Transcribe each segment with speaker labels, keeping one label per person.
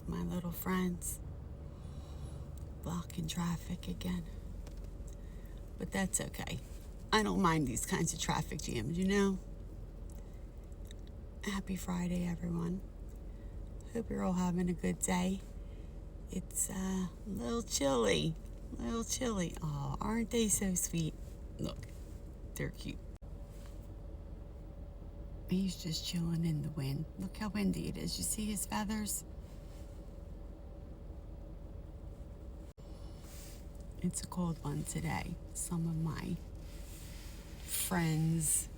Speaker 1: my little friends. Blocking traffic again. But that's okay. I don't mind these kinds of traffic jams, you know? Happy Friday, everyone. Hope you're all having a good day. It's a little chilly. Oh, aren't they so sweet? Look, they're cute. He's just chilling in the wind. Look how windy it is. You see his feathers? It's a cold one today. Some of my friends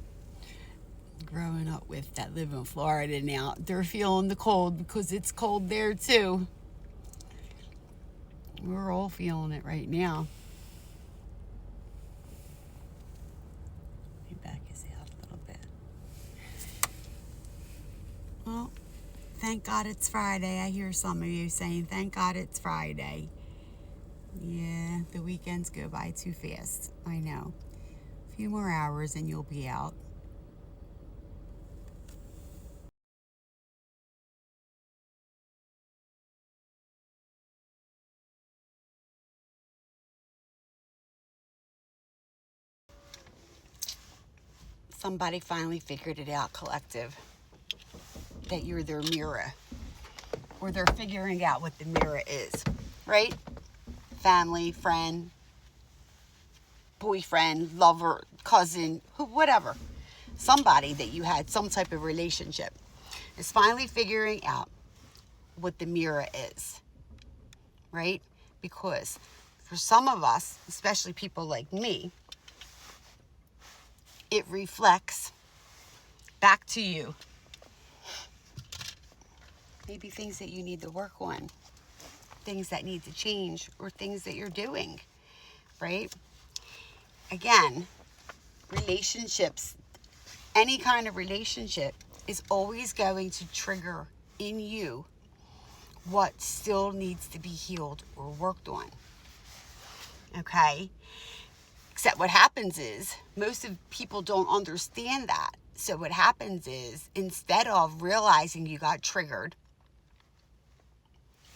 Speaker 1: growing up with that live in Florida now, they're feeling the cold because it's cold there too. We're all feeling it right now. Let me back his out a little bit. Well, thank God it's Friday. I hear some of you saying, thank God it's Friday. Yeah, the weekends go by too fast. I know. A few more hours and you'll be out. Somebody finally figured it out, collective, that you're their mirror. Or they're figuring out what the mirror is, right? Family, friend, boyfriend, lover, cousin, whatever. Somebody that you had some type of relationship is finally figuring out what the mirror is, right? Because for some of us, especially people like me, it reflects back to you. Maybe things that you need to work on, things that need to change, or things that you're doing, right? Again, relationships, any kind of relationship is always going to trigger in you what still needs to be healed or worked on. Okay? Except what happens is most of people don't understand that. So what happens is instead of realizing you got triggered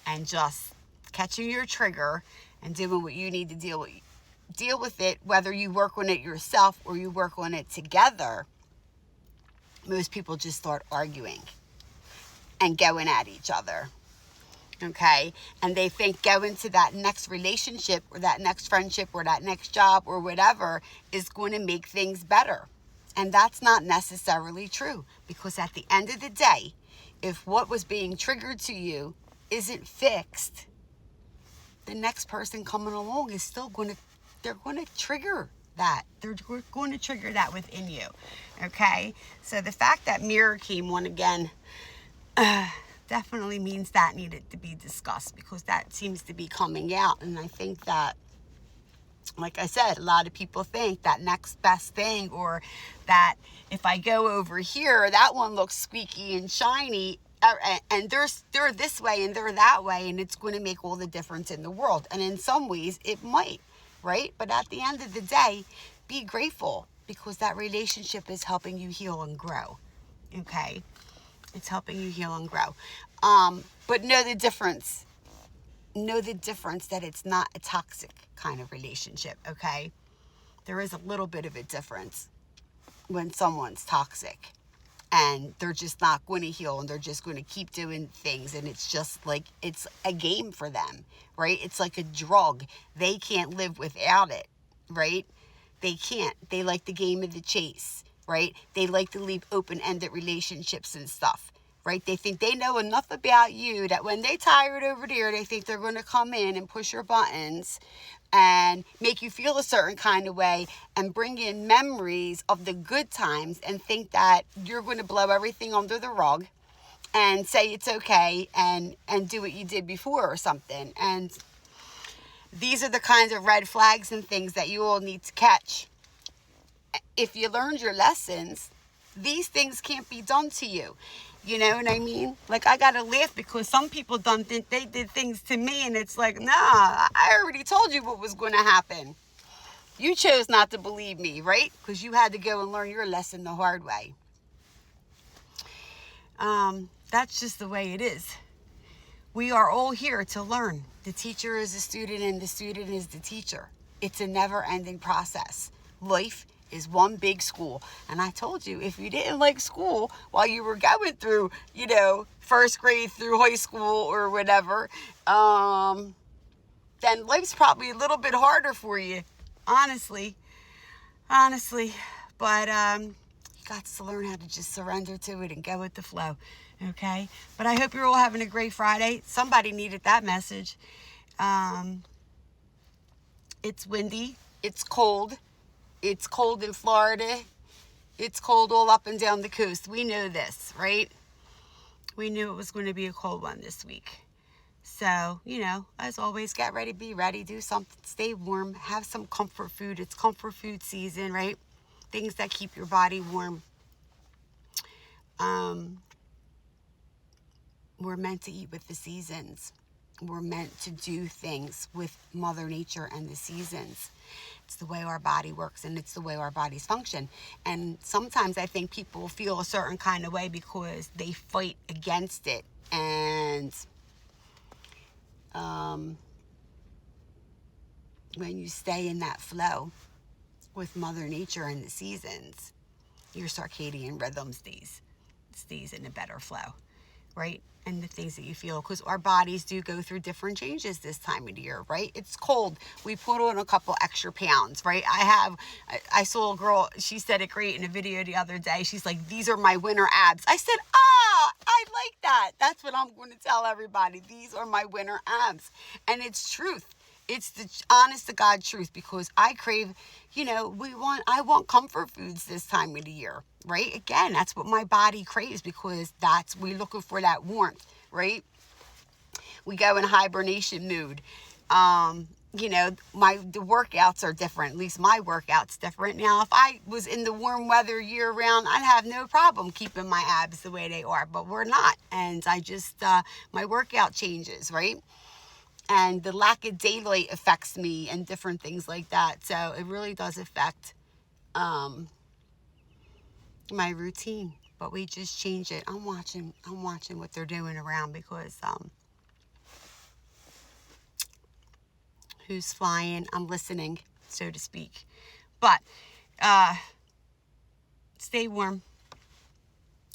Speaker 1: and just catching your trigger and doing what you need to deal with it, whether you work on it yourself or you work on it together, most people just start arguing and going at each other. Okay? And they think going to that next relationship or that next friendship or that next job or whatever is going to make things better. And that's not necessarily true, because at the end of the day, if what was being triggered to you isn't fixed, the next person coming along is still they're going to trigger that. They're going to trigger that within you. Okay? So the fact that mirror came on again, definitely means that needed to be discussed, because that seems to be coming out. And I think that, like I said, a lot of people think that next best thing, or that if I go over here, that one looks squeaky and shiny, and they're this way and they're that way, and it's going to make all the difference in the world. And in some ways it might, right? But at the end of the day, be grateful, because that relationship is helping you heal and grow. Okay? It's helping you heal and grow. But know the difference. Know the difference that it's not a toxic kind of relationship, okay? There is a little bit of a difference when someone's toxic and they're just not going to heal and they're just going to keep doing things, and it's just like it's a game for them, right? It's like a drug. They can't live without it, right? They can't. They like the game of the chase, right? They like to leave open-ended relationships and stuff, right? They think they know enough about you that when they tired over there, they think they're going to come in and push your buttons and make you feel a certain kind of way and bring in memories of the good times and think that you're going to blow everything under the rug and say it's okay and do what you did before or something. And these are the kinds of red flags and things that you all need to catch. If you learned your lessons, these things can't be done to you. You know what I mean? Like, I gotta laugh because some people don't think they did things to me, and it's like, nah, I already told you what was going to happen. You chose not to believe me, right? Because you had to go and learn your lesson the hard way. That's just the way it is. We are all here to learn. The teacher is the student and the student is the teacher. It's a never-ending process. Life is one big school. And I told you, if you didn't like school while you were going through, first grade through high school or whatever, then life's probably a little bit harder for you, honestly. But you got to learn how to just surrender to it and go with the flow, okay? But I hope you're all having a great Friday. Somebody needed that message. It's windy. It's cold. It's cold in Florida. It's cold all up and down the coast. We know this, right? We knew it was going to be a cold one this week. So, as always, get ready, be ready, do something, stay warm, have some comfort food. It's comfort food season, right? Things that keep your body warm. We're meant to eat with the seasons. We're meant to do things with Mother Nature and the seasons. It's the way our body works and it's the way our bodies function. And sometimes I think people feel a certain kind of way because they fight against it. And when you stay in that flow with Mother Nature and the seasons, your circadian rhythm stays in a better flow, right? And the things that you feel, because our bodies do go through different changes this time of the year, right? It's cold. We put on a couple extra pounds, right? I saw a girl, she said it great in a video the other day. She's like, these are my winter abs. I said, I like that. That's what I'm going to tell everybody. These are my winter abs. And it's truth. It's the honest to God truth, because I crave, I want comfort foods this time of the year, right? Again, that's what my body craves, because we're looking for that warmth, right? We go in hibernation mood. The workouts are different. At least my workout's different. Now, if I was in the warm weather year round, I'd have no problem keeping my abs the way they are, but we're not. And I just, my workout changes, right? And the lack of daylight affects me and different things like that. So it really does affect my routine. But we just change it. I'm watching what they're doing around, because who's flying? I'm listening, so to speak. But stay warm.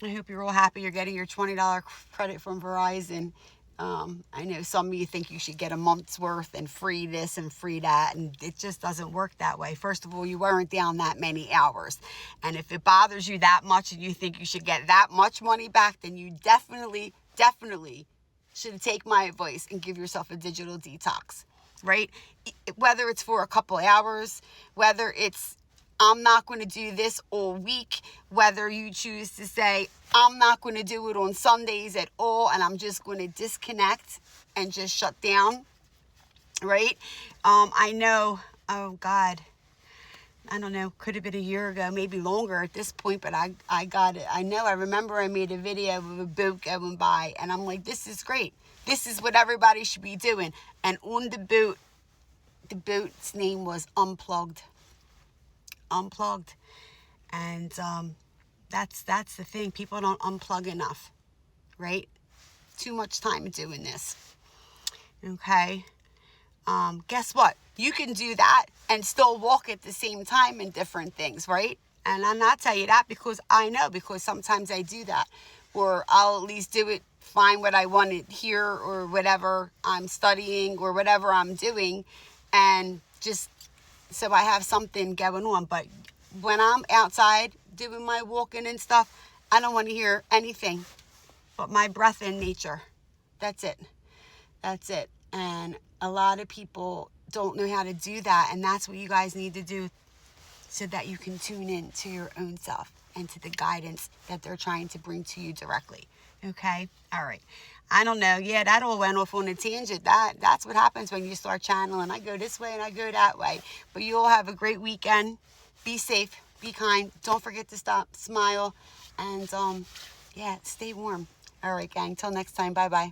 Speaker 1: I hope you're all happy. You're getting your $20 credit from Verizon. I know some of you think you should get a month's worth and free this and free that, and it just doesn't work that way. First of all, you weren't down that many hours. And if it bothers you that much and you think you should get that much money back, then you definitely should take my advice and give yourself a digital detox, right? Whether it's for a couple hours, whether it's I'm not going to do this all week, whether you choose to say, I'm not going to do it on Sundays at all, and I'm just going to disconnect and just shut down, right? I know, oh God, I don't know, could have been a year ago, maybe longer at this point, but I got it. I remember I made a video of a boat going by, and I'm like, this is great. This is what everybody should be doing. And on the boat's name was Unplugged. And that's the thing. People don't unplug enough, right? Too much time doing this. Okay. Guess what? You can do that and still walk at the same time in different things, right? And I'm not telling you that because I know, because sometimes I do that, or I'll at least do it, find what I want to hear, or whatever I'm studying or whatever I'm doing, and just so I have something going on. But when I'm outside doing my walking and stuff, I don't want to hear anything but my breath in nature. That's it. And a lot of people don't know how to do that, and that's what you guys need to do, so that you can tune in to your own self and to the guidance that they're trying to bring to you directly. Okay? All right. I don't know. Yeah, that all went off on a tangent. That's what happens when you start channeling. I go this way and I go that way. But you all have a great weekend. Be safe. Be kind. Don't forget to stop, smile, and stay warm. All right, gang. Till next time. Bye-bye.